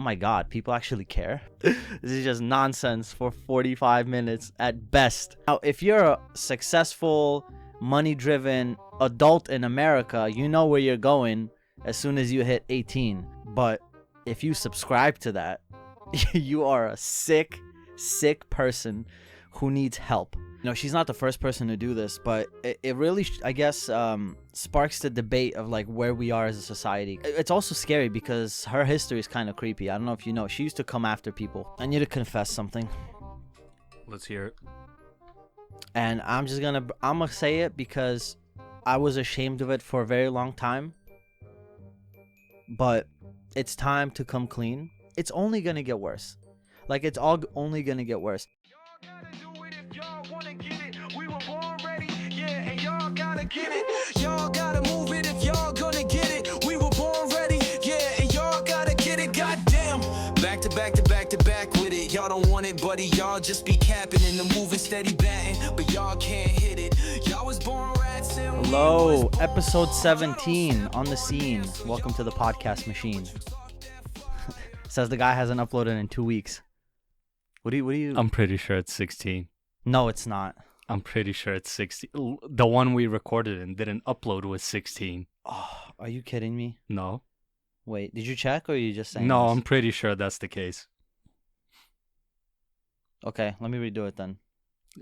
my God, people actually care. This is just nonsense for 45 minutes at best. Now, if you're a successful, money-driven adult in America, you know where you're going as soon as you hit 18. But if you subscribe to that, you are a sick person who needs help. You know, she's not the first person to do this, but it really, I guess, sparks the debate of like where we are as a society. It's also scary because her history is kind of creepy. I don't know if you know. She used to come after people. I need to confess something. Let's hear it. And I'm gonna say it because I was ashamed of it for a very long time. But it's time to come clean. It's only gonna get worse. Like, it's all only gonna get worse. Get it. Y'all gotta move it if y'all gonna get it. We were born ready, yeah, and y'all gotta get it, goddamn. Back to back to back to back with it. Y'all don't want it, buddy. Y'all just be capping and the moving steady batting, but y'all can't hit it. Y'all was born rats and Hello, episode 17 on the scene. Welcome to the podcast machine. Says the guy hasn't uploaded in 2 weeks. What do you? I'm pretty sure it's 16. No, it's not. I'm pretty sure it's 16. The one we recorded and didn't upload was 16. Oh, are you kidding me? No. Wait, did you check or are you just saying No, this? I'm pretty sure that's the case. Okay, let me redo it then.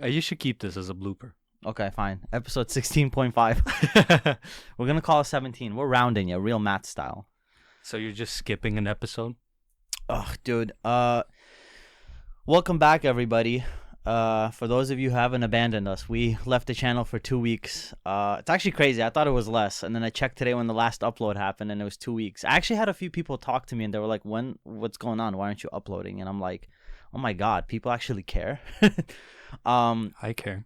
You should keep this as a blooper. Okay, fine. Episode 16.5. We're going to call it 17. We're rounding it, real math style. So you're just skipping an episode? Oh, dude. Welcome back, everybody. For those of you who haven't abandoned us, we left the channel for 2 weeks. It's actually crazy. I thought it was less. And then I checked today when the last upload happened and it was 2 weeks. I actually had a few people talk to me and they were like, what's going on? Why aren't you uploading? And I'm like, oh my God, people actually care. I care.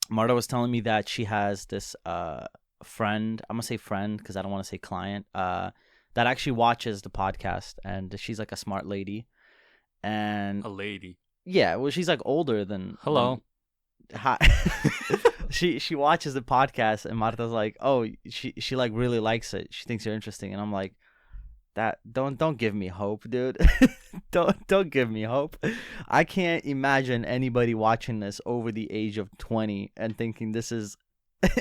Marta was telling me that she has this friend. I'm going to say friend because I don't want to say client. That actually watches the podcast. And she's like a smart lady. And A lady. yeah, well, she's like older than. Hello. Hi. She watches the podcast, and Marta's like, oh, she like really likes it. She thinks you're interesting, and I'm like, that don't give me hope, dude. don't give me hope. I can't imagine anybody watching this over the age of 20 and thinking this is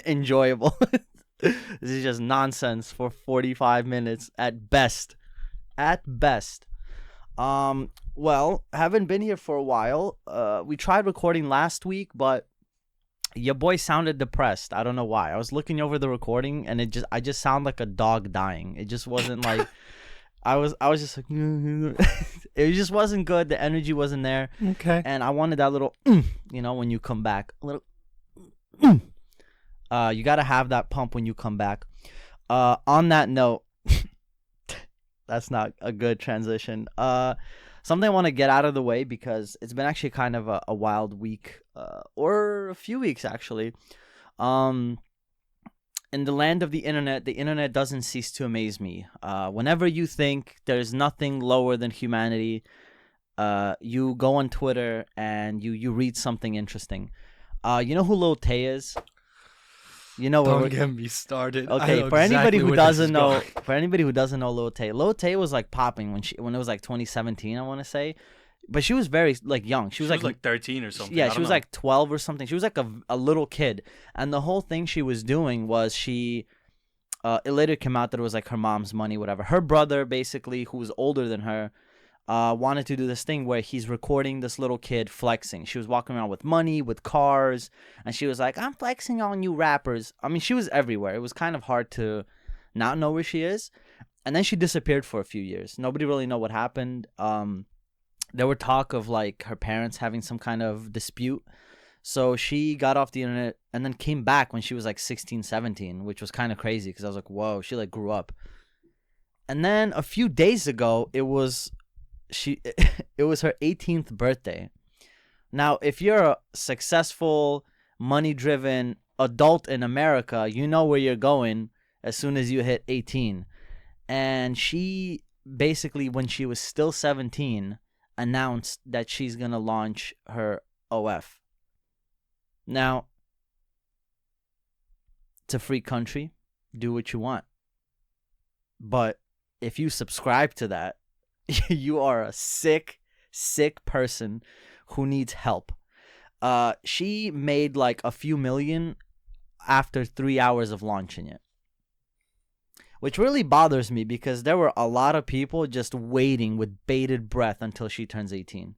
enjoyable. This is just nonsense for 45 minutes at best. At best. Well, haven't been here for a while. We tried recording last week, but your boy sounded depressed. I don't know why. I was looking over the recording and I just sound like a dog dying. It just wasn't like I was just like it just wasn't good. The energy wasn't there. Okay. And I wanted that little when you come back. A little you got to have that pump when you come back. On that note, that's not a good transition. Something I want to get out of the way because it's been actually kind of a wild week, or a few weeks actually. In the land of the internet doesn't cease to amaze me. Whenever you think there's nothing lower than humanity, you go on Twitter and you read something interesting. You know who Lil Tay is? You know, don't get me started. Okay, for anybody who doesn't know Lil Tay was like popping when it was like 2017, I want to say, but she was very like young. She was like 13 or something. Yeah, she was like 12 or something. She was like a little kid, and the whole thing she was doing was it later came out that it was like her mom's money, whatever. Her brother, basically, who was older than her, wanted to do this thing where he's recording this little kid flexing. She was walking around with money, with cars, and she was like, I'm flexing on you rappers. I mean, she was everywhere. It was kind of hard to not know where she is. And then she disappeared for a few years. Nobody really know what happened. There were talk of like her parents having some kind of dispute. So she got off the internet and then came back when she was like 16, 17, which was kind of crazy because I was like, whoa, she like grew up. And then a few days ago, it was her 18th birthday. Now, if you're a successful, money-driven adult in America, you know where you're going as soon as you hit 18. And she basically, when she was still 17, announced that she's going to launch her OF. Now, it's a free country. Do what you want. But if you subscribe to that, You are a sick person who needs help. She made like a few million after 3 hours of launching it, which really bothers me because there were a lot of people just waiting with bated breath until she turns 18.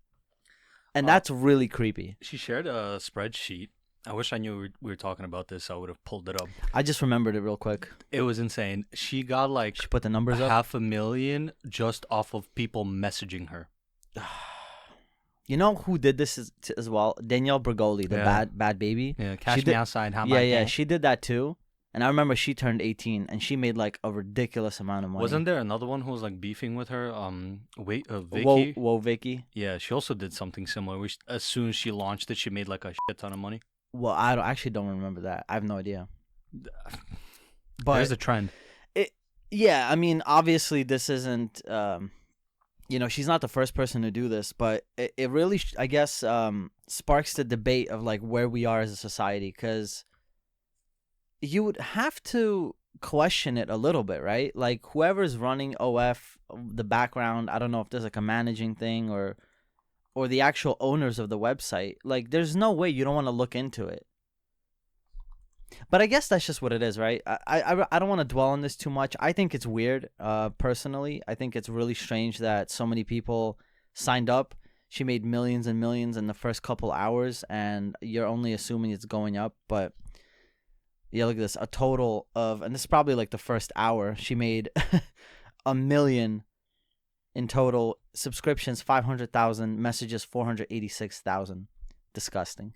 And that's really creepy. She shared a spreadsheet. I wish I knew we were talking about this. I would have pulled it up. I just remembered it real quick. It was insane. She got like she put the numbers up, 500,000 just off of people messaging her. You know who did this as well? Danielle Bregoli, the bad baby. Yeah, Cash Me Outside. Yeah, she did that too. And I remember she turned 18 and she made like a ridiculous amount of money. Wasn't there another one who was like beefing with her? Vicky. Whoa, Vicky. Yeah, she also did something similar. As soon as she launched it, she made like a shit ton of money. Well, I actually don't remember that. I have no idea. But there's a trend. Yeah, I mean, obviously this isn't, she's not the first person to do this, but it really, I guess, sparks the debate of like where we are as a society, because you would have to question it a little bit, right? Like whoever's running OF, the background, I don't know if there's like a managing thing or the actual owners of the website, like there's no way you don't want to look into it. But I guess that's just what it is, right? I don't want to dwell on this too much. I think it's weird, personally. I think it's really strange that so many people signed up. She made millions and millions in the first couple hours, and you're only assuming it's going up. But yeah, look at this. A total of, and this is probably like the first hour, she made 1 million in total. Subscriptions 500,000, messages 486,000. Disgusting.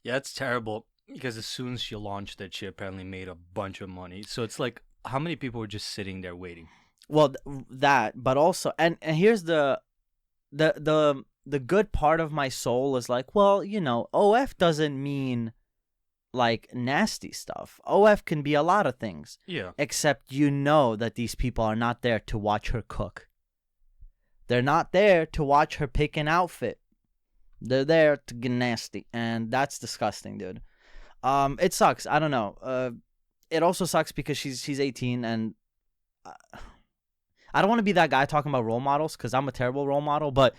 Yeah, it's terrible because as soon as she launched it, she apparently made a bunch of money. So it's like, how many people were just sitting there waiting? Well, that, but also, and here's the good part of my soul is like, well, OF doesn't mean like nasty stuff. OF can be a lot of things. Yeah. Except that these people are not there to watch her cook. They're not there to watch her pick an outfit. They're there to get nasty, and that's disgusting, dude. It sucks. I don't know. It also sucks because she's 18, and I don't want to be that guy talking about role models because I'm a terrible role model, but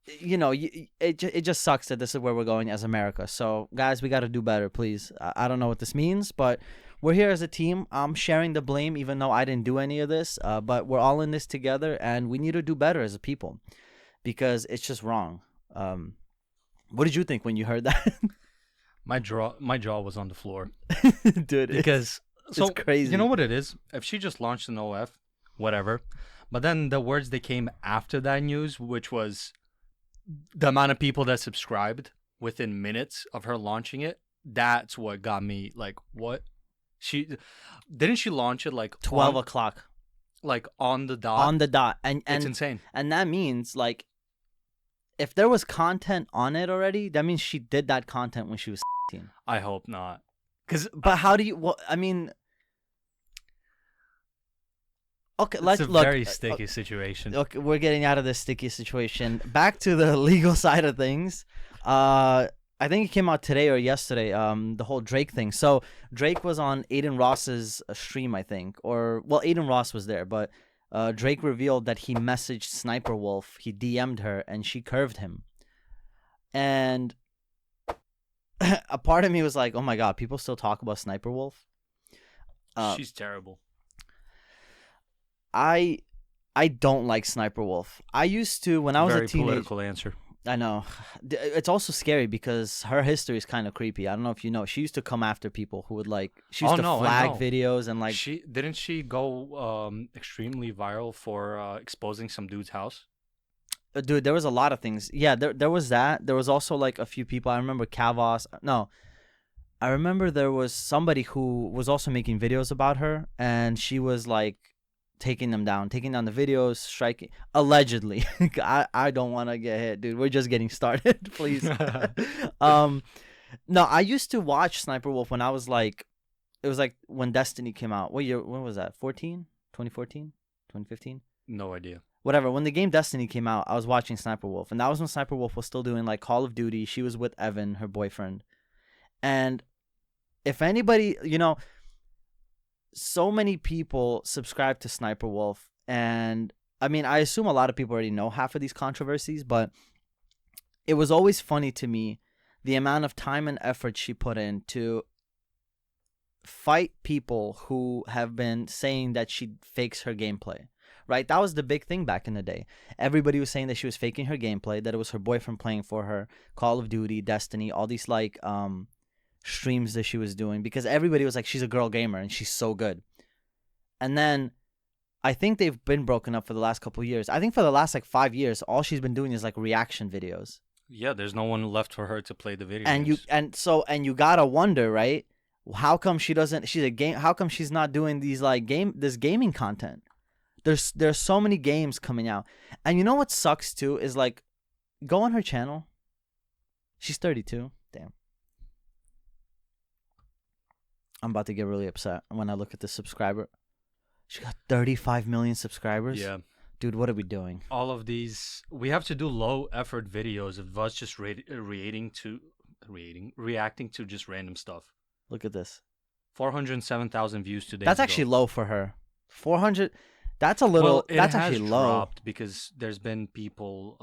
it just sucks that this is where we're going as America. So, guys, we got to do better, please. I don't know what this means, but we're here as a team. I'm sharing the blame, even though I didn't do any of this. But we're all in this together, and we need to do better as a people because it's just wrong. What did you think when you heard that? My jaw was on the floor, dude. Because it's crazy. You know what it is? If she just launched an OF, whatever. But then the words that came after that news, which was the amount of people that subscribed within minutes of her launching it, that's what got me like, what? Didn't she launch it like 12 o'clock? Like on the dot? On the dot. And it's insane. And that means like, if there was content on it already, that means she did that content when she was 16. I hope not. But how do you, well, I mean, okay, it's a very sticky situation. Okay, we're getting out of this sticky situation. Back to the legal side of things. I think it came out today or yesterday, the whole Drake thing. So Drake was on Aiden Ross's stream, I think. Aiden Ross was there, but Drake revealed that he messaged Sniperwolf. He DM'd her, and she curved him. And a part of me was like, oh my God, people still talk about Sniperwolf? She's terrible. I don't like Sniperwolf. I used to, when I was a teenager. Very political answer. I know. It's also scary because her history is kind of creepy. I don't know if you know. She used to come after people who would she used to flag videos and like. Didn't she go extremely viral for exposing some dude's house? Dude, there was a lot of things. Yeah, there was that. There was also like a few people. I remember Kavos. No, I remember there was somebody who was also making videos about her, and she was like taking them down, taking down the videos, striking, allegedly. I don't want to get hit, dude. We're just getting started, please. No, I used to watch Sniperwolf when I was like, it was like when Destiny came out. What year? When was that? 2014? 2015? No idea. Whatever. When the game Destiny came out, I was watching Sniperwolf, and that was when Sniperwolf was still doing like Call of Duty. She was with Evan, her boyfriend. And if anybody, so many people subscribe to Sniperwolf, and I mean, I assume a lot of people already know half of these controversies, but it was always funny to me the amount of time and effort she put in to fight people who have been saying that she fakes her gameplay. Right? That was the big thing back in the day. Everybody was saying that she was faking her gameplay, that it was her boyfriend playing for her, Call of Duty, Destiny, all these like streams that she was doing, because everybody was like, she's a girl gamer and she's so good. And then I think they've been broken up for the last couple of years. I think for the last like 5 years, all she's been doing is like reaction videos. Yeah, there's no one left for her to play the video games. You gotta wonder, right? How come she doesn't? She's a game. How come she's not doing these like this gaming content? There's so many games coming out, and you know what sucks too is like, go on her channel. She's 32. Damn. I'm about to get really upset when I look at the subscriber. She got 35 million subscribers. Yeah. Dude, what are we doing? All of these, we have to do low effort videos of us just reacting to just random stuff. Look at this. 407,000 views today. That's actually low for her. 400. That's a little. Well, that's actually low. Dropped because there's been people.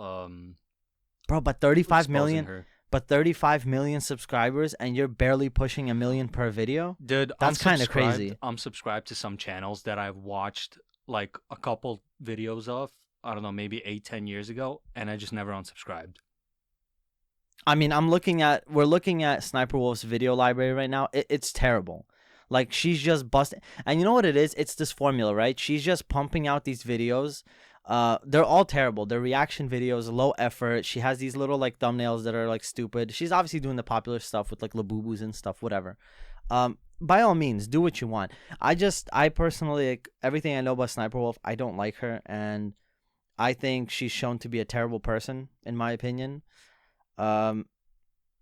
Bro, but 35 million. Her. But 35 million subscribers, and you're barely pushing 1 million per video. Dude, that's kind of crazy. I'm subscribed to some channels that I've watched like a couple videos of. I don't know, maybe 8-10 years ago, and I just never unsubscribed. I mean, we're looking at Sniperwolf's video library right now. It's terrible. Like, she's just busting. And you know what it is? It's this formula, right? She's just pumping out these videos. They're all terrible. They're reaction videos, low effort. She has these little, like, thumbnails that are, like, stupid. She's obviously doing the popular stuff with, like, Labubus and stuff, whatever. By all means, do what you want. I personally, like, everything I know about Sniperwolf, I don't like her. And I think she's shown to be a terrible person, in my opinion.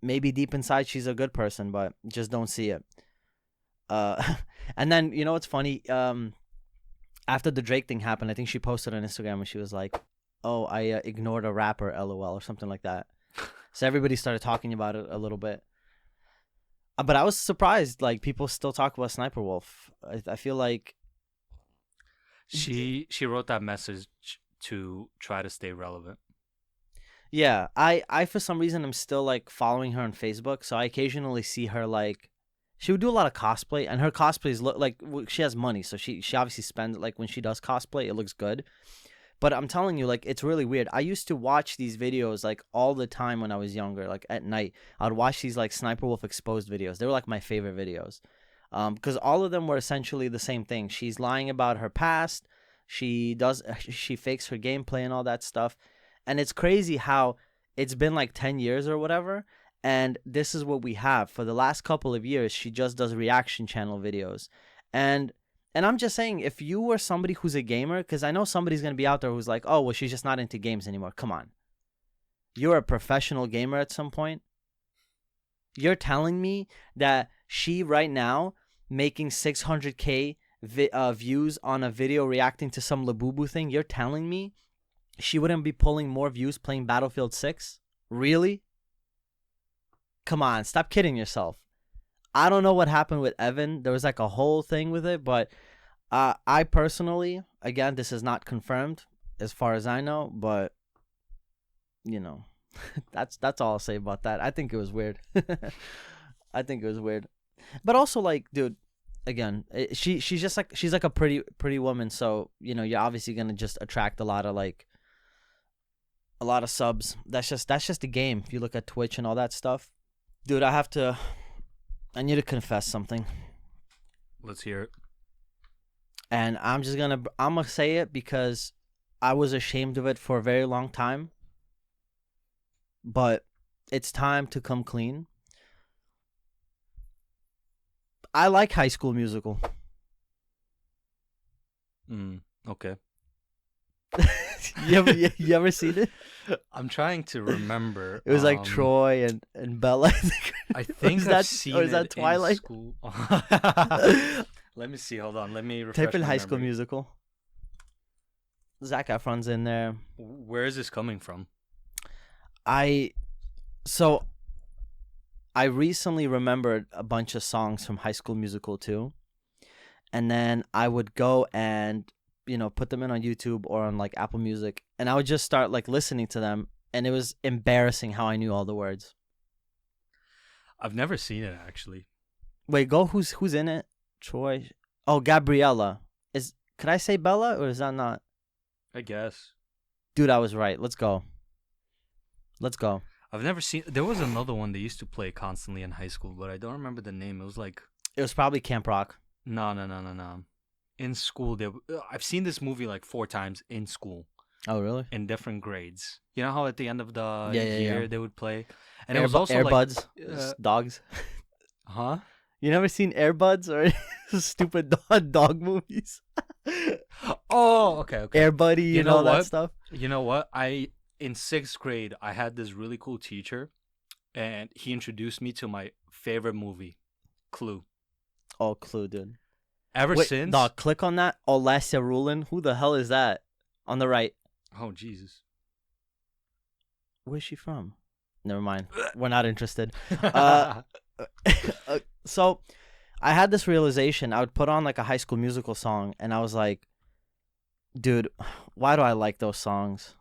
Maybe deep inside she's a good person, but just don't see it. And then, you know what's funny? After the Drake thing happened, I think she posted on Instagram and she was like, "Oh, I ignored a rapper, LOL," or something like that. So everybody started talking about it a little bit. But I was surprised, like, people still talk about Sniperwolf. I feel like she wrote that message to try to stay relevant. Yeah, I for some reason am still like following her on Facebook, so I occasionally see her like. She would do a lot of cosplay, and her cosplays look like she has money, so she obviously spends, like, when she does cosplay, it looks good. But I'm telling you, like, it's really weird. I used to watch these videos, like, all the time when I was younger, like, at night. I would watch these, like, Sniperwolf exposed videos. They were, like, my favorite videos. Because all of them were essentially the same thing. She's lying about her past. She fakes her gameplay and all that stuff. And it's crazy how it's been, like, 10 years or whatever. And this is what we have. For the last couple of years, she just does reaction channel videos. And I'm just saying, if you were somebody who's a gamer, because I know somebody's going to be out there who's like, oh, well, she's just not into games anymore. Come on. You're a professional gamer at some point. You're telling me that she right now making 600K views on a video reacting to some Labubu thing, you're telling me she wouldn't be pulling more views playing Battlefield 6? Really? Come on, stop kidding yourself. I don't know what happened with Evan. There was like a whole thing with it, but I personally, again, this is not confirmed as far as I know, but you know, that's all I'll say about that. I think it was weird. I think it was weird. But also, like, dude, again, she's just like, she's like a pretty woman, so, you know, you're obviously going to just attract a lot of subs. That's just the game. If you look at Twitch and all that stuff. Dude, I need to confess something. Let's hear it. And I'm gonna say it because I was ashamed of it for a very long time. But it's time to come clean. I like High School Musical. Okay. You ever seen it? I'm trying to remember. It was like Troy and Bella. I think I've seen it. Or is that Twilight? In school. Let me see. Hold on. Let me refresh. Type in High School Musical. Zac Efron's in there. Where is this coming from? I recently remembered a bunch of songs from High School Musical too, and then I would go and put them in on YouTube or on like Apple Music, and I would just start like listening to them, and it was embarrassing how I knew all the words. I've never seen it actually. Wait, go. Who's in it? Troy. Oh, Gabriella. Could I say Bella or is that not? I guess. Dude, I was right. Let's go. I've never seen. There was another one they used to play constantly in high school, but I don't remember the name. It was like. It was probably Camp Rock. No. In school, I've seen this movie like 4 times in school. Oh, really? In different grades. You know how at the end of the year they would play, and it was also Airbuds, dogs. Huh? You never seen Airbuds or stupid dog movies? Oh, okay. Air Buddy, you know that stuff. You know what? In 6th grade, I had this really cool teacher, and he introduced me to my favorite movie, Clue. Oh, Clue, dude. Since. Dog, click on that. Olesya Rulin. Who the hell is that? On the right. Oh, Jesus. Where's she from? Never mind. We're not interested. So I had this realization. I would put on like a High School Musical song, and I was like, dude, why do I like those songs?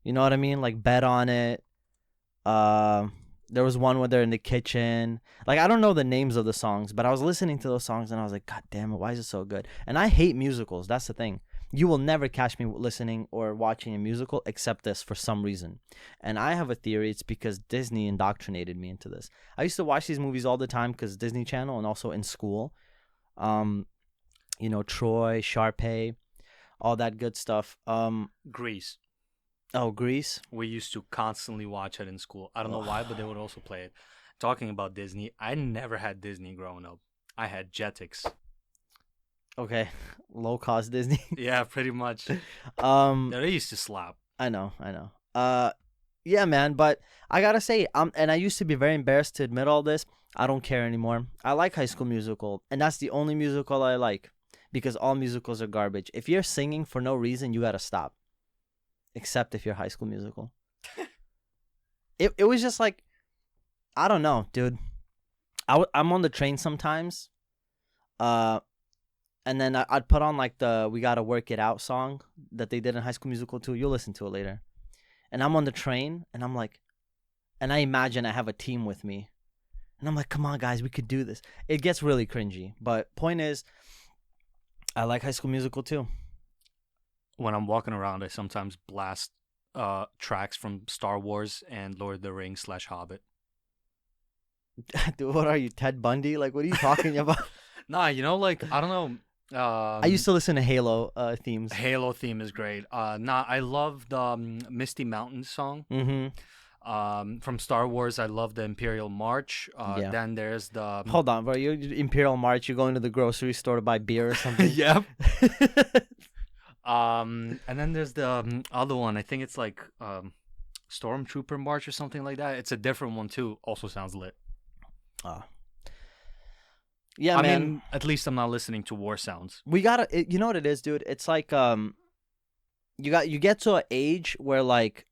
You know what I mean? Like Bet on It. There was one where they're in the kitchen. Like, I don't know the names of the songs, but I was listening to those songs, and I was like, God damn it, why is it so good? And I hate musicals. That's the thing. You will never catch me listening or watching a musical except this for some reason. And I have a theory. It's because Disney indoctrinated me into this. I used to watch these movies all the time because Disney Channel and also in school. Troy, Sharpay, all that good stuff. Grease. Oh, Grease. We used to constantly watch it in school. I don't know why, but they would also play it. Talking about Disney, I never had Disney growing up. I had Jetix. Okay, low cost Disney. Yeah, pretty much. They used to slap. I know. Yeah, man. But I gotta say, and I used to be very embarrassed to admit all this. I don't care anymore. I like High School Musical, and that's the only musical I like because all musicals are garbage. If you're singing for no reason, you gotta stop. Except if you're High School Musical. It was just like, I don't know, dude. I'm on the train sometimes. And then I'd put on like the We Gotta Work It Out song that they did in High School Musical 2. You'll listen to it later. And I'm on the train, and I'm like, and I imagine I have a team with me. And I'm like, come on, guys, we could do this. It gets really cringy. But point is, I like High School Musical 2. When I'm walking around, I sometimes blast tracks from Star Wars and Lord of the Rings / Hobbit. Dude, what are you, Ted Bundy? Like, what are you talking about? Nah, like, I don't know. I used to listen to Halo themes. Halo theme is great. I love the Misty Mountains song. Mm-hmm. From Star Wars, I love the Imperial March. Yeah. Then there's the... Hold on, bro. You Imperial March, you're going to the grocery store to buy beer or something? Yep. And then there's the other one. I think it's like Stormtrooper March or something like that. It's a different one too. Also sounds lit. Yeah, I man. mean, at least I'm not listening to war sounds. We gotta. You know what it is, dude? It's like you get to an age where like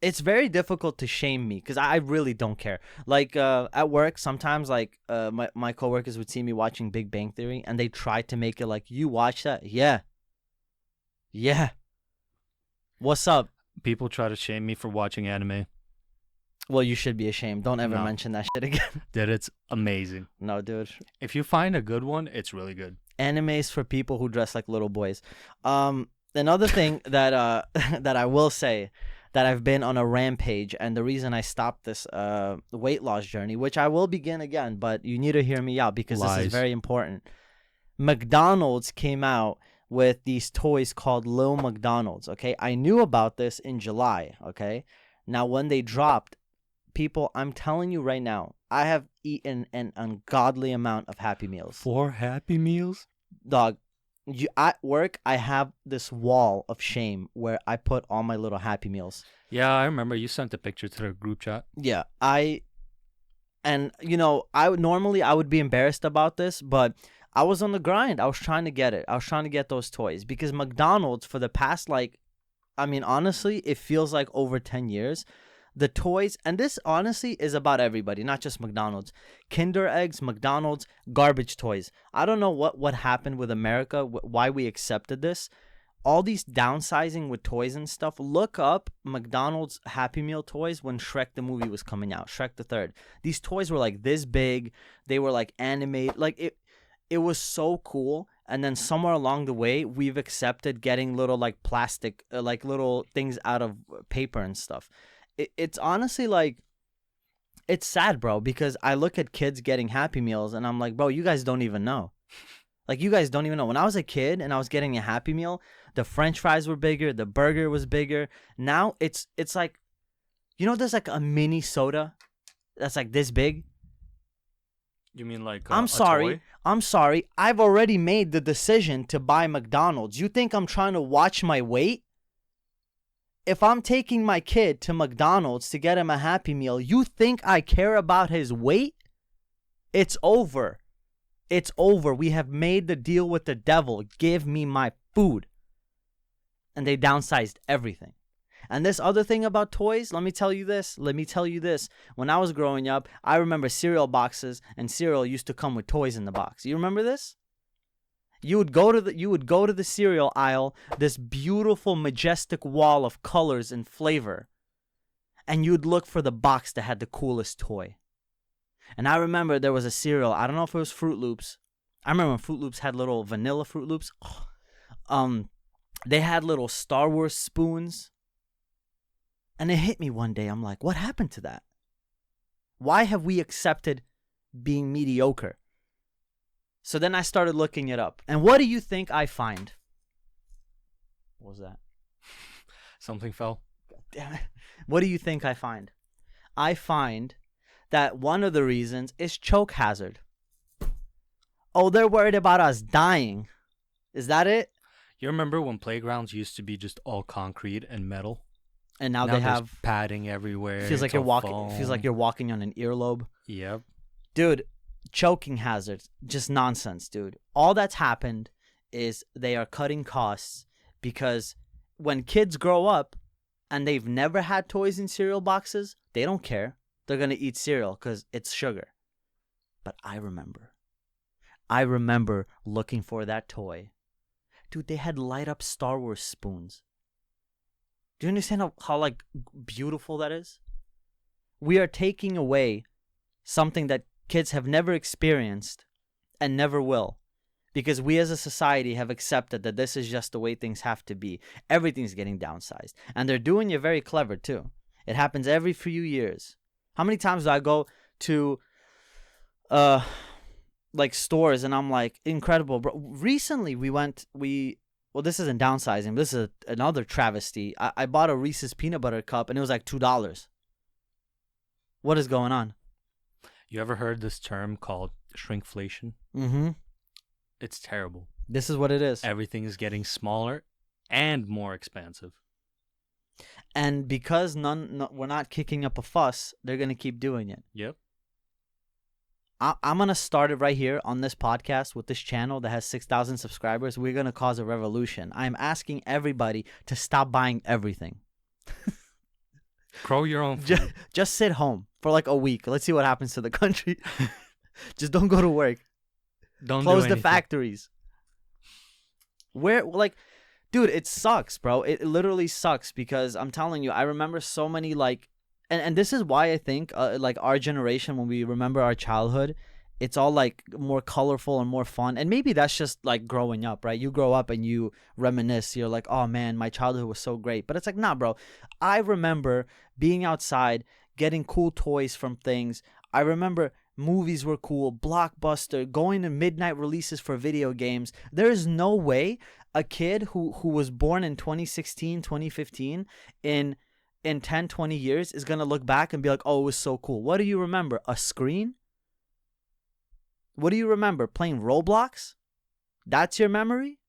it's very difficult to shame me because I really don't care. Like at work, sometimes like my coworkers would see me watching Big Bang Theory and they try to make it like, you watch that? Yeah. What's up? People try to shame me for watching anime. Well, you should be ashamed. Don't ever mention that shit again. Dude, it's amazing. No, dude. If you find a good one, it's really good. Animes for people who dress like little boys. Another thing that that I will say, that I've been on a rampage, and the reason I stopped this weight loss journey, which I will begin again, but you need to hear me out because this is very important. McDonald's came out with these toys called Lil McDonald's, okay? I knew about this in July, okay? Now, when they dropped, people, I'm telling you right now, I have eaten an ungodly amount of Happy Meals. 4 Happy Meals? Dog, at work, I have this wall of shame where I put all my little Happy Meals. Yeah, I remember you sent a picture to the group chat. Yeah, and you know, I would be embarrassed about this, but I was on the grind. I was trying to get it. I was trying to get those toys because McDonald's for the past, like, I mean, honestly, it feels like over 10 years. the toys, and this honestly is about everybody, not just McDonald's. Kinder eggs, McDonald's, garbage toys. I don't know what happened with America, why we accepted this. All these downsizing with toys and stuff. Look up McDonald's Happy Meal toys when Shrek the movie was coming out, Shrek the Third. These toys were like this big. They were like animated. Like it was so cool. And then somewhere along the way, we've accepted getting little like plastic, like little things out of paper and stuff. It's honestly like, it's sad, bro, because I look at kids getting Happy Meals and I'm like, bro, you guys don't even know. Like, you guys don't even know. When I was a kid and I was getting a Happy Meal, the French fries were bigger, the burger was bigger. Now it's like, you know, there's like a mini soda that's like this big. You mean like I'm sorry. I've already made the decision to buy McDonald's. You think I'm trying to watch my weight? If I'm taking my kid to McDonald's to get him a Happy Meal, you think I care about his weight? It's over. It's over. We have made the deal with the devil. Give me my food. And they downsized everything. And this other thing about toys, let me tell you this. When I was growing up, I remember cereal boxes, and cereal used to come with toys in the box. You remember this? You would go to the cereal aisle, this beautiful, majestic wall of colors and flavor, and you'd look for the box that had the coolest toy. And I remember there was a cereal. I don't know if it was Fruit Loops. I remember when Fruit Loops had little vanilla Fruit Loops. They had little Star Wars spoons. And it hit me one day. I'm like, what happened to that? Why have we accepted being mediocre? So then I started looking it up. And what do you think I find? What was that? Something fell. God damn it. What do you think I find? I find that one of the reasons is choke hazard. Oh, they're worried about us dying. Is that it? You remember when playgrounds used to be just all concrete and metal? And now they have padding everywhere. Feels like you're walking on an earlobe. Yep. Dude, choking hazards, just nonsense, dude. All that's happened is they are cutting costs because when kids grow up and they've never had toys in cereal boxes, they don't care. They're going to eat cereal because it's sugar. But I remember looking for that toy. Dude, they had light up Star Wars spoons. Do you understand how like beautiful that is? We are taking away something that kids have never experienced and never will, because we as a society have accepted that this is just the way things have to be. Everything's getting downsized, and they're doing it very clever too. It happens every few years. How many times do I go to like stores and I'm like, incredible, bro. Recently well, this isn't downsizing. This is another travesty. I bought a Reese's peanut butter cup and it was like $2. What is going on? You ever heard this term called shrinkflation? Mm-hmm. It's terrible. This is what it is. Everything is getting smaller and more expensive. And because we're not kicking up a fuss, they're going to keep doing it. Yep. I'm going to start it right here on this podcast with this channel that has 6,000 subscribers. We're going to cause a revolution. I'm asking everybody to stop buying everything. Grow your own food. Just sit home for like a week. Let's see what happens to the country. Just don't go to work. Don't close the factories. Dude, it sucks, bro. It literally sucks because I'm telling you, I remember so many like, and this is why I think like our generation, when we remember our childhood, it's all like more colorful and more fun. And maybe that's just like growing up, right? You grow up and you reminisce. You're like, oh man, my childhood was so great. But it's like, nah, bro. I remember being outside, getting cool toys from things. I remember movies were cool, Blockbuster, going to midnight releases for video games. There is no way a kid who was born in 2016, 2015 in 10, 20 years is going to look back and be like, oh, it was so cool. What do you remember? A screen? What do you remember? Playing Roblox? That's your memory?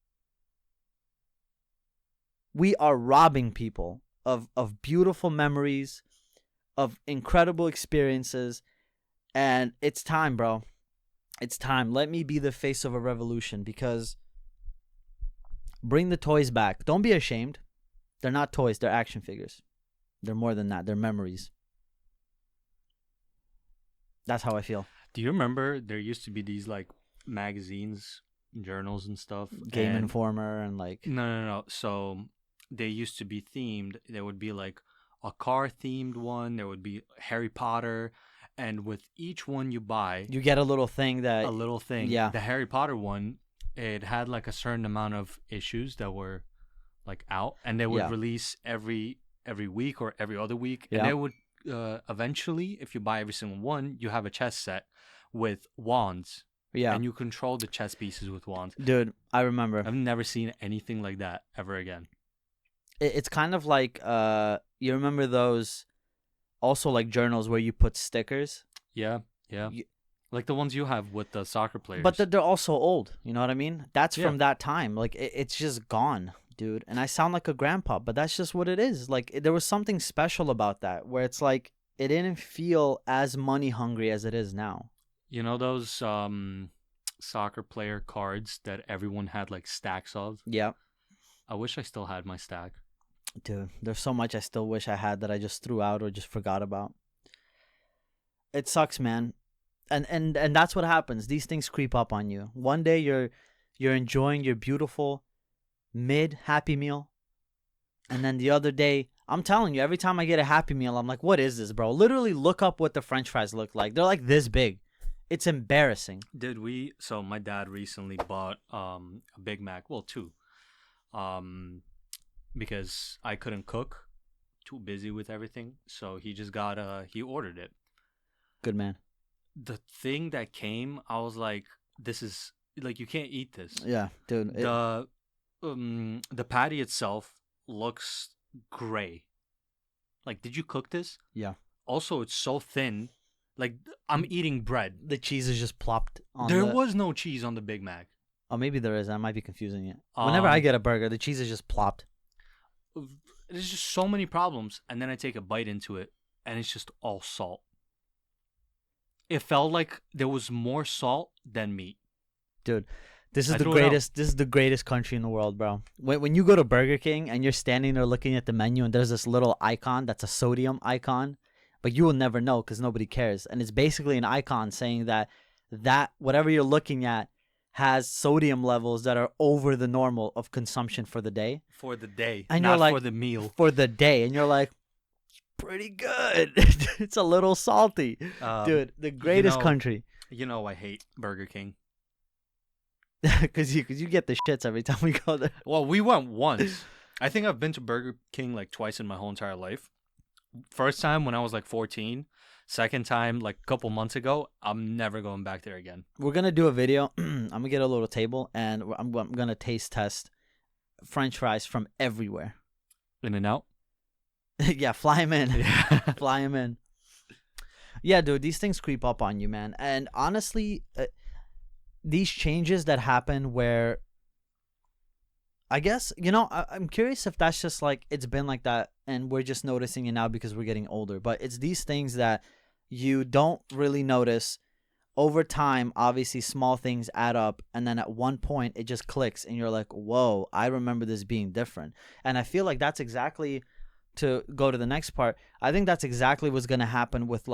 We are robbing people of beautiful memories, of incredible experiences, and it's time, bro. It's time. Let me be the face of a revolution, because bring the toys back. Don't be ashamed. They're not toys. They're action figures. They're more than that. They're memories. That's how I feel. Do you remember there used to be these like magazines, journals and stuff? Game Informer and like... No. So they used to be themed. There would be like a car themed one. There would be Harry Potter. And with each one you buy... You get a little thing that... A little thing. Yeah. The Harry Potter one, it had like a certain amount of issues that were like out. And they would release every week or every other week. And they would eventually, if you buy every single one, you have a chess set with wands. Yeah. And you control the chess pieces with wands. Dude, I remember. I've never seen anything like that ever again. It's kind of like, you remember those... Also, like journals where you put stickers. Yeah. Like the ones you have with the soccer players. But they're also old. You know what I mean? That's from that time. Like, it's just gone, dude. And I sound like a grandpa, but that's just what it is. Like, there was something special about that where it's like, it didn't feel as money hungry as it is now. You know those soccer player cards that everyone had like stacks of? Yeah. I wish I still had my stack. Dude, there's so much I still wish I had that I just threw out or just forgot about. It sucks, man. And that's what happens. These things creep up on you. One day you're enjoying your beautiful Happy Meal. And then the other day, I'm telling you, every time I get a Happy Meal, I'm like, what is this, bro? Literally look up what the French fries look like. They're like this big. It's embarrassing. So my dad recently bought a Big Mac. Well, two. Because I couldn't cook, too busy with everything. So he just he ordered it. Good man. The thing that came, I was like, this is, like, you can't eat this. Yeah, dude. The patty itself looks gray. Like, did you cook this? Yeah. Also, it's so thin. Like, I'm eating bread. The cheese is just plopped on There was no cheese on the Big Mac. Oh, maybe there is. I might be confusing it. Whenever I get a burger, the cheese is just plopped. There's just so many problems, and then I take a bite into it, and it's just all salt. It felt like there was more salt than meat. Dude, this is the greatest. This is the greatest country in the world, bro. When you go to Burger King and you're standing there looking at the menu, and there's this little icon that's a sodium icon, but you will never know because nobody cares, and it's basically an icon saying that whatever you're looking at has sodium levels that are over the normal of consumption for the day. For the day, and not you're like, for the meal. For the day. And you're like, pretty good. It's a little salty. Dude, the greatest country. You know I hate Burger King. Because you get the shits every time we go there. Well, we went once. I think I've been to Burger King like twice in my whole entire life. First time when I was like 14. Second time, like a couple months ago. I'm never going back there again. We're going to do a video. I'm going to get a little table, and I'm going to taste test French fries from everywhere. In and out? Yeah, fly them in. Yeah. Fly them in. Yeah, dude, these things creep up on you, man. And honestly, these changes that happen where, I guess, I'm curious if that's just like, it's been like that and we're just noticing it now because we're getting older. But it's these things that you don't really notice over time. Obviously, small things add up. And then at one point, it just clicks and you're like, whoa, I remember this being different. And I feel like that's exactly, to go to the next part, I think that's exactly what's going to happen with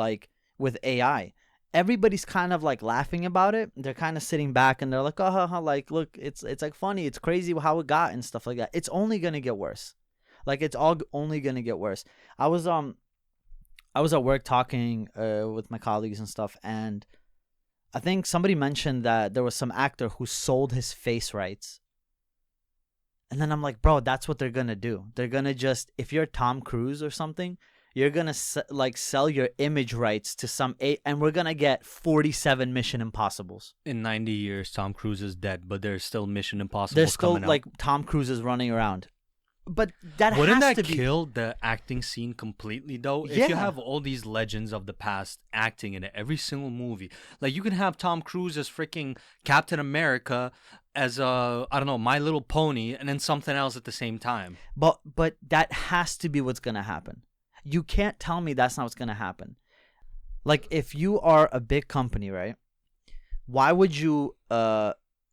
AI. Everybody's kind of like laughing about it. They're kind of sitting back and they're like, oh, like, look, it's like funny. It's crazy how it got and stuff like that. It's only going to get worse. Like, it's all only going to get worse. I was at work talking with my colleagues and stuff, and I think somebody mentioned that there was some actor who sold his face rights. And then I'm like, bro, that's what they're going to do. They're going to just, if you're Tom Cruise or something, you're going to like sell your image rights to some and we're going to get 47 Mission Impossibles. In 90 years, Tom Cruise is dead, but there's still Mission Impossible There's still coming like out. Tom Cruise is running around. But that Wouldn't has that to be... kill the acting scene completely, though? Yeah. If you have all these legends of the past acting in every single movie. Like, you can have Tom Cruise as freaking Captain America, as, I don't know, My Little Pony, and then something else at the same time. But that has to be what's going to happen. You can't tell me that's not what's going to happen. Like, if you are a big company, right? Why would you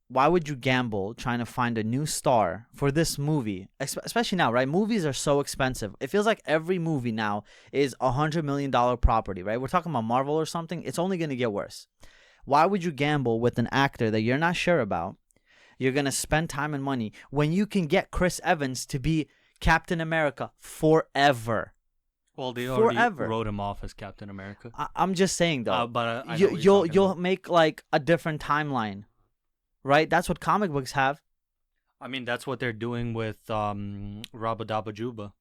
why would you gamble trying to find a new star for this movie? Especially now, right? Movies are so expensive. It feels like every movie now is $100 million property, right? We're talking about Marvel or something. It's only going to get worse. Why would you gamble with an actor that you're not sure about? You're going to spend time and money when you can get Chris Evans to be Captain America forever. Well, they already wrote him off as Captain America. I'm just saying, though. But you'll make like a different timeline. Right? That's what comic books have. I mean, that's what they're doing with Robert Dabajuba.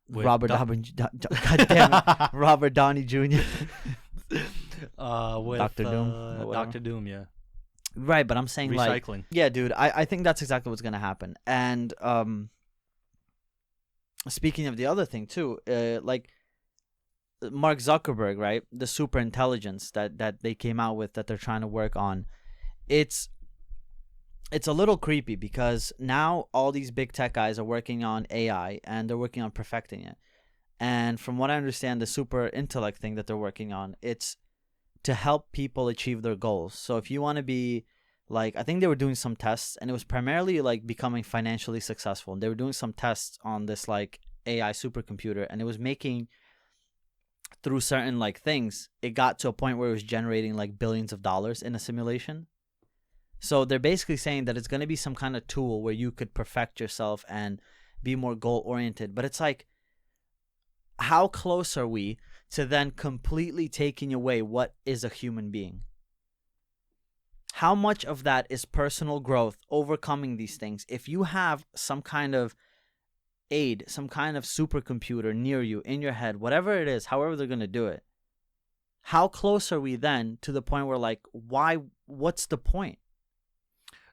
Robert Downey Jr. With Dr. Doom. Dr. Doom, yeah. Right, but I'm saying recycling. Like... Yeah, dude, I think that's exactly what's going to happen. And speaking of the other thing, too, like Mark Zuckerberg, right? The super intelligence that they came out with that they're trying to work on. It's a little creepy because now all these big tech guys are working on AI and they're working on perfecting it. And from what I understand, the super intellect thing that they're working on, it's to help people achieve their goals. So if you want to be like, I think they were doing some tests and it was primarily like becoming financially successful. And they were doing some tests on this like AI supercomputer and it was making through certain like things, it got to a point where it was generating like billions of dollars in a simulation. So they're basically saying that it's going to be some kind of tool where you could perfect yourself and be more goal-oriented. But it's like, how close are we to then completely taking away what is a human being? How much of that is personal growth, overcoming these things? If you have some kind of aid, some kind of supercomputer near you, in your head, whatever it is, however they're going to do it, how close are we then to the point where like, what's the point?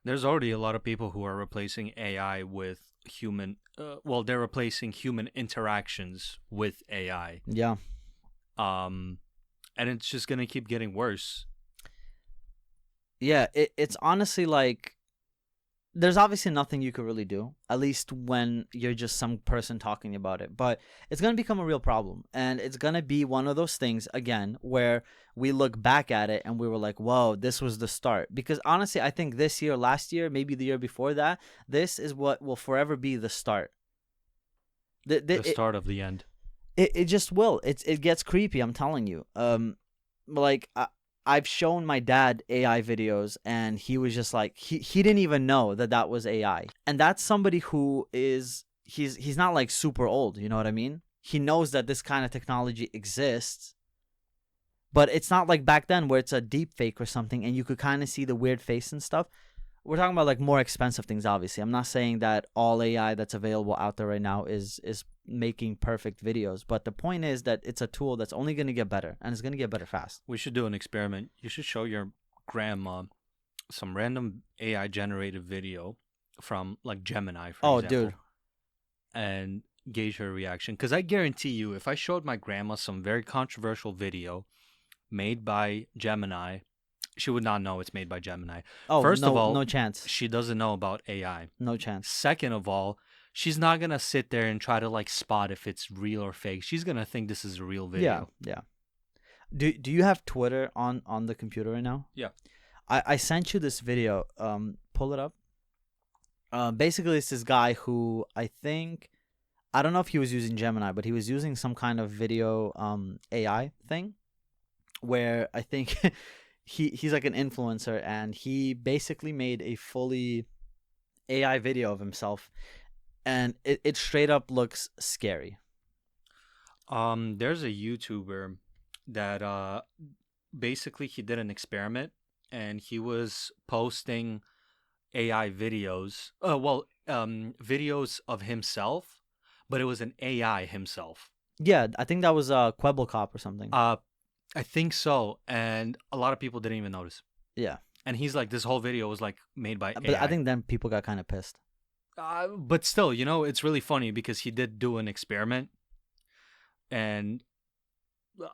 There's already a lot of people who are replacing AI with human. They're replacing human interactions with AI. Yeah. And it's just gonna keep getting worse. Yeah, it's honestly like, there's obviously nothing you could really do, at least when you're just some person talking about it. But it's going to become a real problem. And it's going to be one of those things, again, where we look back at it and we were like, whoa, this was the start. Because honestly, I think this year, last year, maybe the year before that, this is what will forever be the start. The start of the end. It just will. It gets creepy, I'm telling you. I've shown my dad AI videos and he was just like, he didn't even know that was AI. And that's somebody who is, he's not like super old, you know what I mean? He knows that this kind of technology exists, but it's not like back then where it's a deep fake or something and you could kind of see the weird face and stuff. We're talking about like more expensive things, obviously. I'm not saying that all AI that's available out there right now is making perfect videos, but the point is that it's a tool that's only going to get better and it's going to get better fast. We should do an experiment. You should show your grandma some random AI generated video from like Gemini, for example. Dude. And gauge her reaction. Because I guarantee you, if I showed my grandma some very controversial video made by Gemini, she would not know it's made by Gemini. First of all, no chance. She doesn't know about AI. No chance. Second of all, she's not going to sit there and try to like spot if it's real or fake. She's going to think this is a real video. Yeah. Do you have Twitter on the computer right now? Yeah. I sent you this video. Pull it up. Basically, it's this guy who I don't know if he was using Gemini, but he was using some kind of video AI thing where I think he's like an influencer and he basically made a fully AI video of himself. And it straight up looks scary. There's a YouTuber that basically he did an experiment and he was posting AI videos. Videos of himself, but it was an AI himself. Yeah, I think that was Kwebbelkop or something. I think so, and a lot of people didn't even notice. Yeah. And he's like, this whole video was like made by AI. But I think then people got kind of pissed. But still, you know, it's really funny because he did do an experiment. And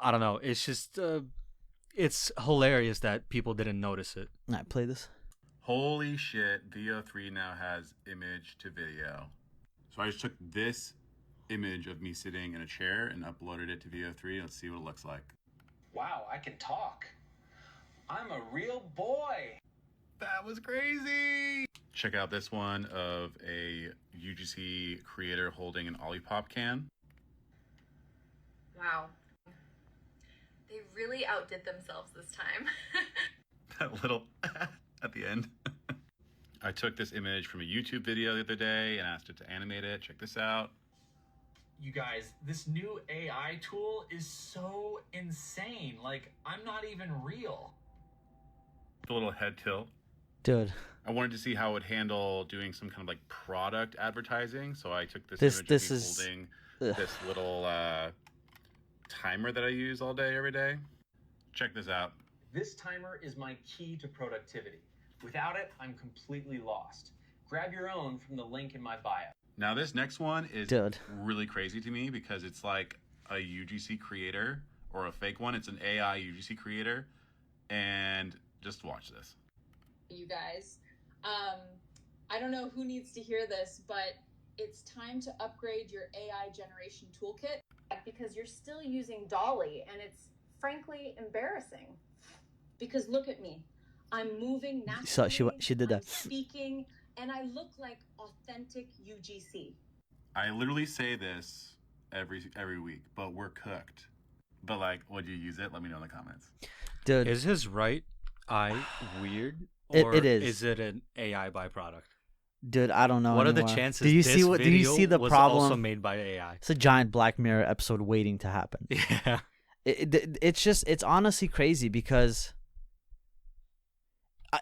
I don't know. It's just, it's hilarious that people didn't notice it. All right, play this. Holy shit, VO3 now has image to video. So I just took this image of me sitting in a chair and uploaded it to VO3. Let's see what it looks like. Wow, I can talk. I'm a real boy. That was crazy. Check out this one of a UGC creator holding an Olipop can. Wow. They really outdid themselves this time. That little at the end. I took this image from a YouTube video the other day and asked it to animate it. Check this out. You guys, this new AI tool is so insane. Like, I'm not even real. The little head tilt. Dude. I wanted to see how it would handle doing some kind of like product advertising. So I took this image this of me is holding this little timer that I use all day, every day. Check this out. This timer is my key to productivity. Without it, I'm completely lost. Grab your own from the link in my bio. Now this next one is really crazy to me because it's like a UGC creator or a fake one. It's an AI UGC creator. And just watch this. You guys, I don't know who needs to hear this, but it's time to upgrade your AI generation toolkit because you're still using Dolly and it's frankly embarrassing. Because look at me. I'm moving naturally. So she did that. I'm speaking, and I look like authentic UGC. I literally say this every week, but we're cooked. But like, would you use it? Let me know in the comments. Dude, is his right eye weird? Or it is. Is it an AI byproduct? Dude, I don't know. What anymore. are the chances? Do you see what? Do you see the was problem? Also made by AI. It's a giant Black Mirror episode waiting to happen. Yeah. It's honestly crazy because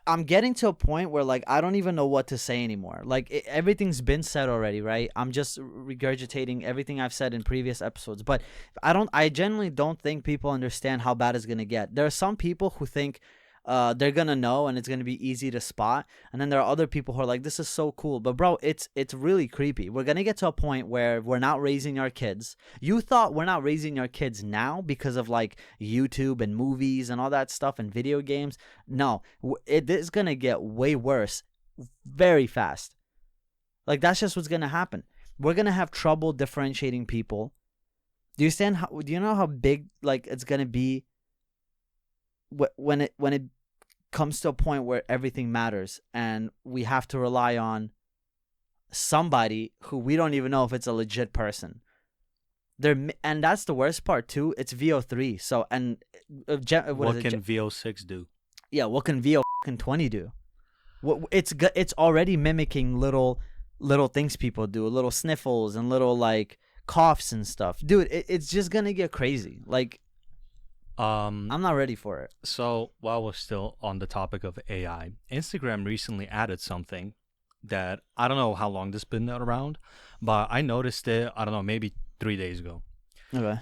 I'm getting to a point where like I don't even know what to say anymore. Like everything's been said already, right? I'm just regurgitating everything I've said in previous episodes. But I genuinely don't think people understand how bad it's gonna get. There are some people who think they're gonna know and it's gonna be easy to spot, and then there are other people who are like, this is so cool. But bro, it's really creepy. We're gonna get to a point where we're not raising our kids. You thought we're not raising our kids now because of like YouTube and movies and all that stuff and video games. No, it is gonna get way worse very fast. Like that's just what's gonna happen. We're gonna have trouble differentiating people. Do you know how big like it's gonna be when it comes to a point where everything matters and we have to rely on somebody who we don't even know if it's a legit person. And that's the worst part too. It's VO3. So and what can VO6 do? Yeah, what can VO20 do? It's already mimicking little things people do, little sniffles and little like coughs and stuff. Dude, it's just gonna get crazy. Like I'm not ready for it. So while we're still on the topic of AI, Instagram recently added something that I don't know how long this has been around, but I noticed it, I don't know, maybe 3 days ago. Okay.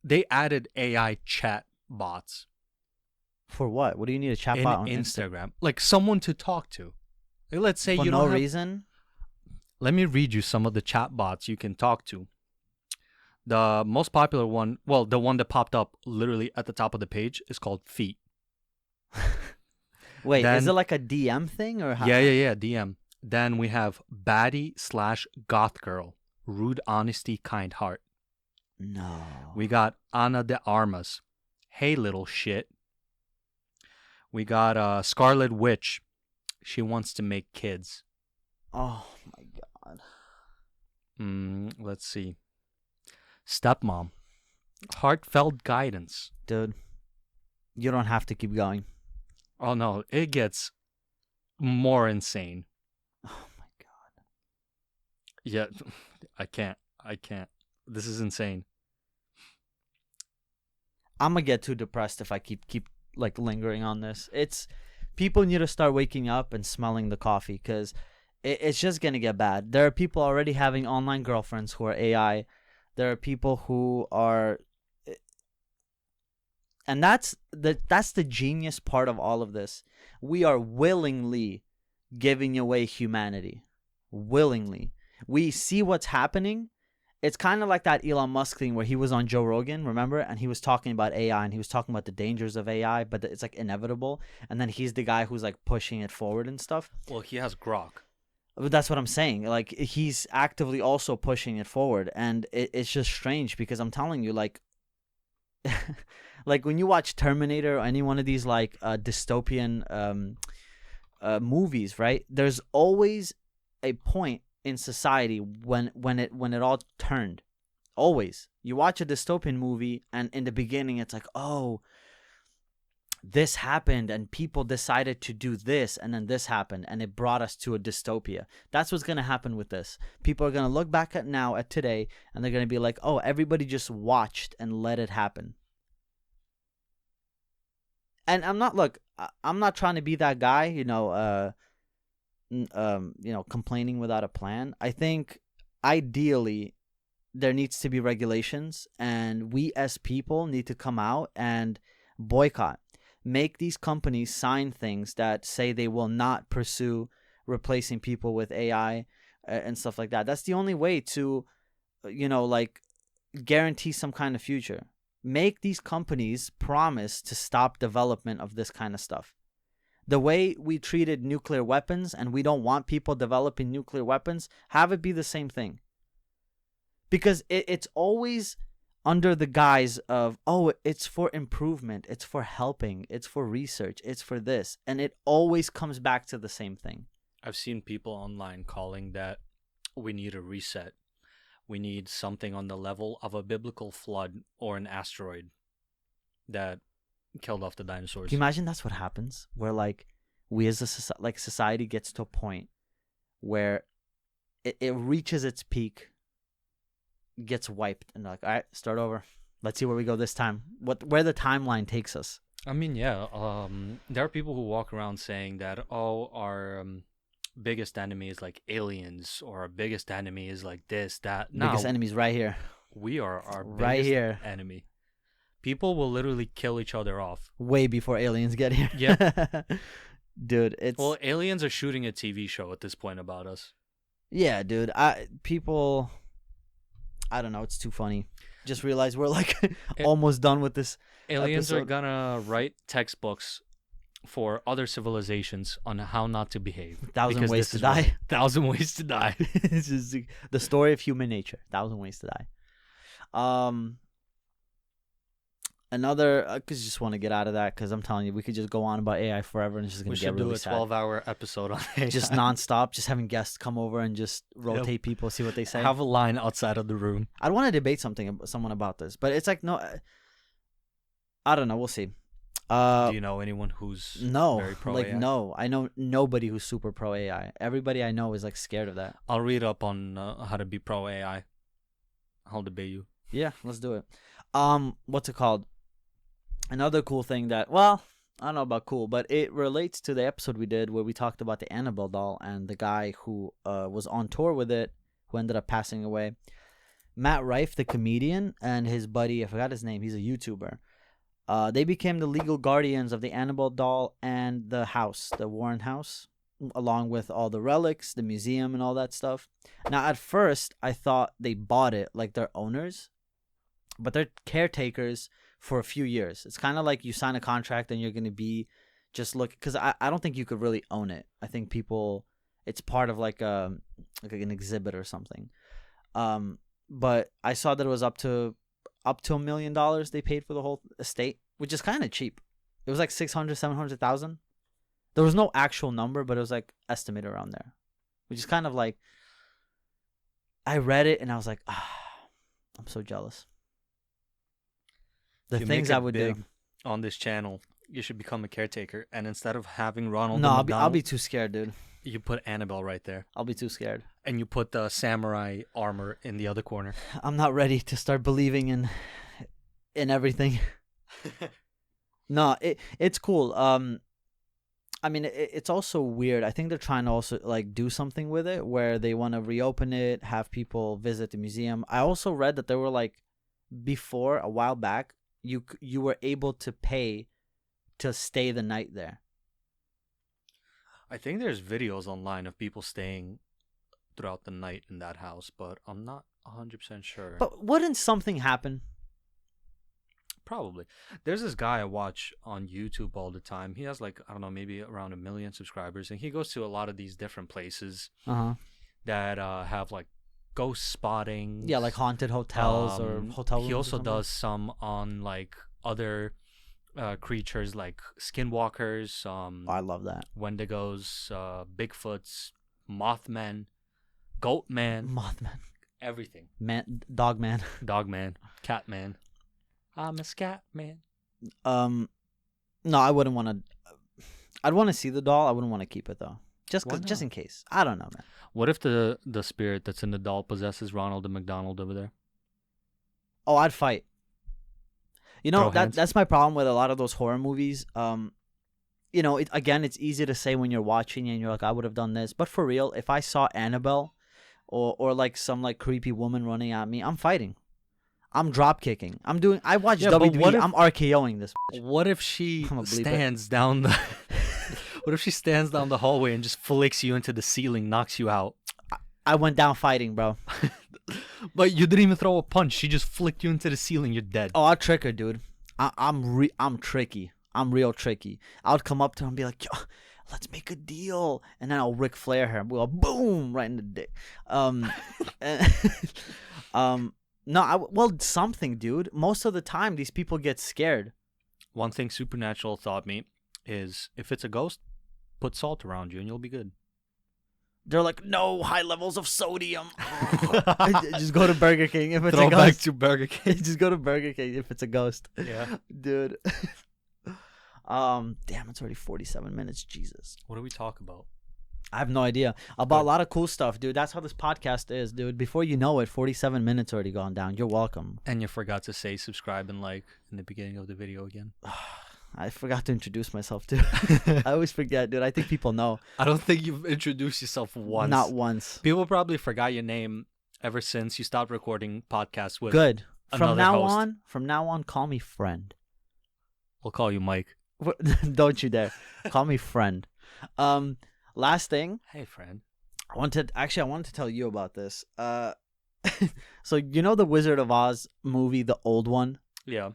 They added AI chat bots. For what? What do you need a chat bot on Instagram? Like someone to talk to. Like, let's say for you no don't have... reason. Let me read you some of the chat bots you can talk to. The most popular one, well, the one that popped up literally at the top of the page is called Feet. Wait, is it like a DM thing or how? Yeah, DM. Then we have Baddie/Goth Girl, Rude Honesty Kind Heart. No. We got Ana de Armas, Hey Little Shit. We got Scarlet Witch, She Wants to Make Kids. Oh my god. Let's see. Stepmom, Heartfelt Guidance. Dude, you don't have to keep going. Oh no, it gets more insane. Oh my god. Yeah, I can't. This is insane. I'm gonna get too depressed if I keep like lingering on this. People need to start waking up and smelling the coffee because it's just gonna get bad. There are people already having online girlfriends who are AI. There are people who are, and that's the genius part of all of this. We are willingly giving away humanity. Willingly. We see what's happening. It's kind of like that Elon Musk thing where he was on Joe Rogan, remember? And he was talking about AI and he was talking about the dangers of AI, but it's like inevitable. And then he's the guy who's like pushing it forward and stuff. Well, he has Grok. But that's what I'm saying. Like he's actively also pushing it forward, and it's just strange because I'm telling you, like, like when you watch Terminator or any one of these like dystopian movies, right? There's always a point in society when it all turned. Always. You watch a dystopian movie and in the beginning it's like, oh, this happened and people decided to do this and then this happened and it brought us to a dystopia. That's what's going to happen with this. People are going to look back at today and they're going to be like, oh, everybody just watched and let it happen. And I'm not trying to be that guy, complaining without a plan. I think ideally there needs to be regulations and we as people need to come out and boycott. Make these companies sign things that say they will not pursue replacing people with AI and stuff like that. That's the only way to, guarantee some kind of future. Make these companies promise to stop development of this kind of stuff. The way we treated nuclear weapons and we don't want people developing nuclear weapons, have it be the same thing. Because it's always under the guise of, oh, it's for improvement, it's for helping, it's for research, it's for this. And it always comes back to the same thing. I've seen people online calling that we need a reset. We need something on the level of a biblical flood or an asteroid that killed off the dinosaurs. Can you imagine that's what happens? Where like we as a society gets to a point where it reaches its peak, gets wiped, and like, all right, start over. Let's see where we go this time. Where the timeline takes us. I mean, yeah. There are people who walk around saying that, oh, our biggest enemy is like aliens, or our biggest enemy is like this, that. Biggest enemy's right here. We are our right biggest enemy. People will literally kill each other off way before aliens get here. Yeah, dude. Well, aliens are shooting a TV show at this point about us. Yeah, dude. I don't know. It's too funny. Just realized we're like almost done with this. Aliens are gonna write textbooks for other civilizations on how not to behave. 1,000 ways to die. 1,000 ways to die. This is the story of human nature. 1,000 ways to die. Another, I just want to get out of that because I'm telling you, we could just go on about AI forever and it's just going to get really sad. We should do a 12-hour episode on AI. Just nonstop, just having guests come over and just rotate people, see what they say. Have a line outside of the room. I'd want to debate someone about this, but it's like, no, I don't know. We'll see. Do you know anyone who's very pro AI? No. I know nobody who's super pro AI. Everybody I know is like scared of that. I'll read up on how to be pro AI. I'll debate you. Yeah, let's do it. What's it called? Another cool thing that, well, I don't know about cool, but it relates to the episode we did where we talked about the Annabelle doll and the guy who was on tour with it, who ended up passing away. Matt Rife, the comedian, and his buddy, I forgot his name, he's a YouTuber. They became the legal guardians of the Annabelle doll and the house, the Warren house, along with all the relics, the museum, and all that stuff. Now, at first, I thought they bought it like they're owners, but they're caretakers for a few years. It's kind of like you sign a contract and you're going to be just look, because I don't think you could really own it. I think it's part of like an exhibit or something. But I saw that it was up to $1 million they paid for the whole estate, which is kind of cheap. It was like 700,000. There was no actual number, but it was like estimated around there, which is kind of like, I read it and I was like, I'm so jealous. The things I would do on this channel, you should become a caretaker, and instead of having Ronald, I'll be too scared, dude. You put Annabelle right there. I'll be too scared. And you put the samurai armor in the other corner. I'm not ready to start believing in everything. No, it's cool. I mean, it's also weird. I think they're trying to also like do something with it where they want to reopen it, have people visit the museum. I also read that there were like, before a while back, you were able to pay to stay the night there. I think there's videos online of people staying throughout the night in that house, but I'm not 100% sure. But wouldn't something happen? Probably. There's this guy I watch on YouTube all the time. He has like, I don't know, maybe around 1 million subscribers, and he goes to a lot of these different places that have like ghost spotting. Yeah, like haunted hotels or hotel rooms. He also does some on like other creatures like skinwalkers, I love that. Wendigos, Bigfoots, Mothman, Goatman, everything. Dogman, Catman. I'm a scat man. No, I wouldn't want to. I'd want to see the doll. I wouldn't want to keep it though, just in case. I don't know, man. What if the spirit that's in the doll possesses Ronald and McDonald over there? Oh, I'd fight. You know, that's my problem with a lot of those horror movies. You know, it's easy to say when you're watching and you're like, I would have done this. But for real, if I saw Annabelle or like some like creepy woman running at me, I'm fighting. I'm drop kicking. I watch WWE. I'm RKOing this. What if she stands down the What if she stands down the hallway and just flicks you into the ceiling, knocks you out? I went down fighting, bro. But you didn't even throw a punch. She just flicked you into the ceiling. You're dead. Oh, I'll trick her, dude. I'm tricky. I'm real tricky. I would come up to her and be like, yo, let's make a deal. And then I'll Ric Flair her. We'll go boom right in the dick. Well, something, dude. Most of the time, these people get scared. One thing Supernatural taught me is if it's a ghost, put salt around you and you'll be good. They're like, no high levels of sodium. Just go to Burger King if it's a ghost. Throw back to Burger King. Just go to Burger King if it's a ghost. Yeah. Dude. Damn, it's already 47 minutes. Jesus. What do we talk about? I have no idea. About a lot of cool stuff, dude. That's how this podcast is, dude. Before you know it, 47 minutes already gone down. You're welcome. And you forgot to say subscribe and like in the beginning of the video again. I forgot to introduce myself, too. I always forget, dude. I think people know. I don't think you've introduced yourself once. Not once. People probably forgot your name ever since you stopped recording podcasts with Good. From now host. on, call me friend. We'll call you Mike. Don't you dare. Call me friend. Last thing. Hey, friend. I wanted to tell you about this. So you know the Wizard of Oz movie, the old one? Yeah.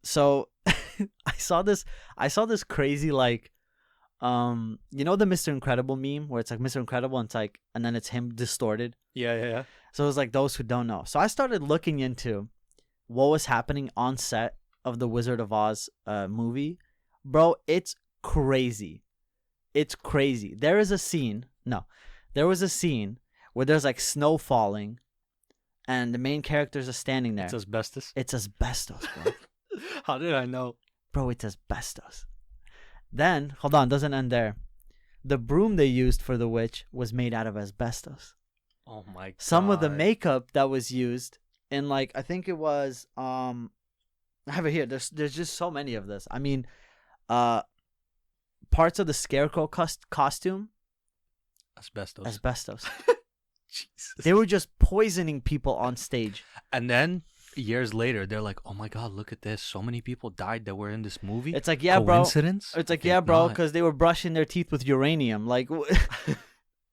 So I saw this crazy like you know the Mr. Incredible meme where it's like Mr. Incredible and it's like and then it's him distorted? Yeah. So it's like those who don't know. So I started looking into what was happening on set of the Wizard of Oz movie. Bro, it's crazy. It's crazy. There was a scene where there's like snow falling and the main characters are standing there. It's asbestos? It's asbestos, bro. How did I know? Bro, it's asbestos. Then, hold on, doesn't end there. The broom they used for the witch was made out of asbestos. Oh my God. Some of the makeup that was used in like, I think it was, I have it here. There's just so many of this. I mean, parts of the scarecrow costume. Asbestos. Jesus. They were just poisoning people on stage. And then years later, they're like, "Oh my God, look at this! So many people died that were in this movie." It's like, yeah, coincidence? Bro. It's like, yeah, bro, because they were brushing their teeth with uranium. Like,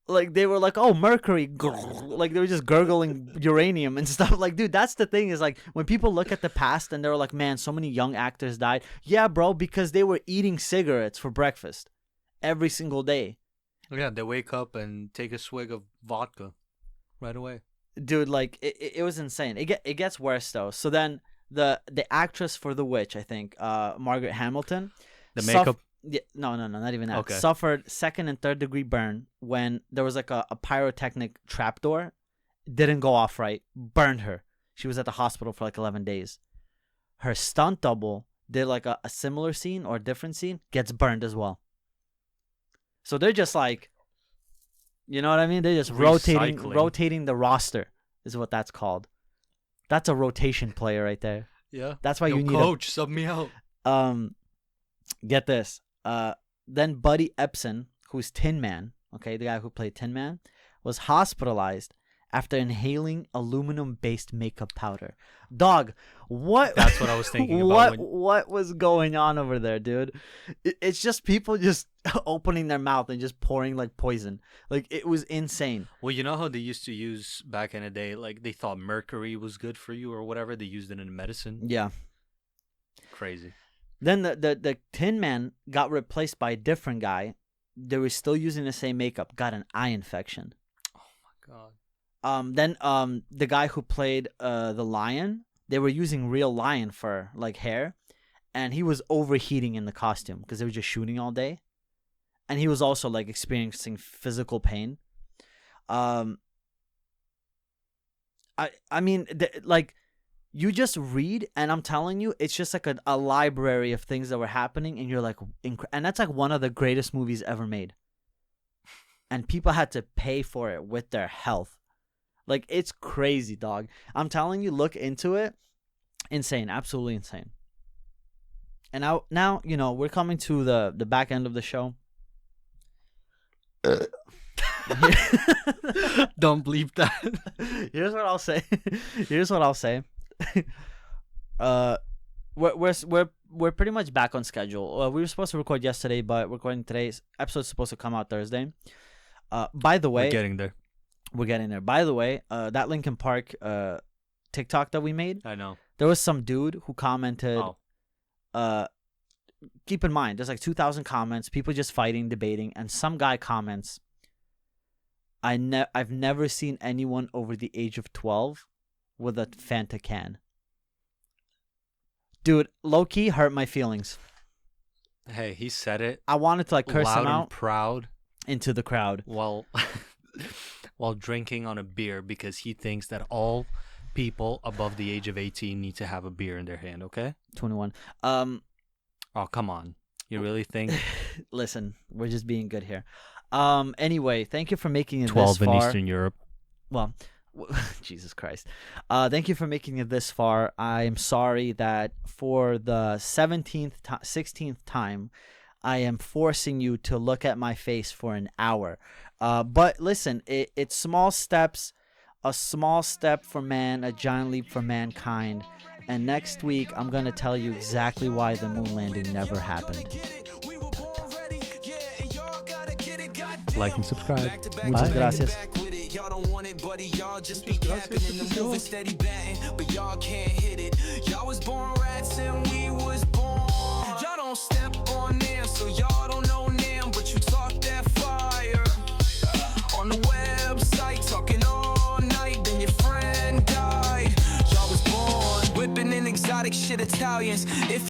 like they were like, "Oh, mercury!" Like they were just gurgling uranium and stuff. Like, dude, that's the thing is like when people look at the past and they're like, "Man, so many young actors died." Yeah, bro, because they were eating cigarettes for breakfast every single day. Yeah, they wake up and take a swig of vodka right away. Dude, like it was insane. It gets worse though. So then the actress for the witch, I think, Margaret Hamilton, the makeup. No, not even that. Okay. Suffered 2nd and 3rd degree burn when there was like a pyrotechnic trapdoor, didn't go off right, burned her. She was at the hospital for like 11 days. Her stunt double did like a similar scene or a different scene, gets burned as well. So they're just like, you know what I mean? They're just rotating the roster is what that's called. That's a rotation player right there. Yeah. That's why you need coach, sub me out. Get this. Then Buddy Epson, who's Tin Man, okay, the guy who played Tin Man, was hospitalized after inhaling aluminum-based makeup powder. Dog, what? That's what I was thinking about. What was going on over there, dude? It's just people just opening their mouth and just pouring like poison. Like it was insane. Well, you know how they used to use back in the day, like they thought mercury was good for you or whatever. They used it in medicine. Yeah. Crazy. Then the Tin Man got replaced by a different guy. They were still using the same makeup. Got an eye infection. Oh my God. Then the guy who played the lion, they were using real lion fur, like hair. and he was overheating in the costume because they were just shooting all day, and he was also like experiencing physical pain. I mean, like, you just read, and I'm telling you, it's just like a library of things that were happening, and you're like, and that's like one of the greatest movies ever made. And people had to pay for it with their health. Like, it's crazy, dog. I'm telling you, look into it. Insane, absolutely insane. And now, you know, we're coming to the back end of the show. Don't bleep that. Here's what I'll say. We're pretty much back on schedule. We were supposed to record yesterday, but recording today's episode's supposed to come out Thursday. By the way, we're getting there. By the way, that Linkin Park TikTok that we made, I know there was some dude who commented. Keep in mind, there's like 2,000 comments, people just fighting, debating, and some guy comments, I've never seen anyone over the age of 12 with a Fanta can. Dude, low-key hurt my feelings. Hey, he said it. I wanted to like curse loud him out and proud into the crowd while drinking on a beer, because he thinks that all people above the age of 18 need to have a beer in their hand. Okay, 21. Oh, come on. You really think? Listen, we're just being good here. Anyway, thank you for making it 12 this far. in Eastern Europe. Well, Jesus Christ. Thank you for making it this far. I'm sorry that for the 16th time, I am forcing you to look at my face for an hour. But listen, it's small steps. A small step for man, a giant leap for mankind. And next week, I'm going to tell you exactly why the moon landing never happened. Like and subscribe. Muchas gracias. Y'all don't want it, buddy. Y'all just be capping in the moving steady batting, but y'all can't hit it. Y'all was born rats and we was born. Y'all don't step on them, so y'all don't know them, but you talk that fire on the website, talking all night. Then your friend died. Y'all was born whipping in exotic shit, Italians. If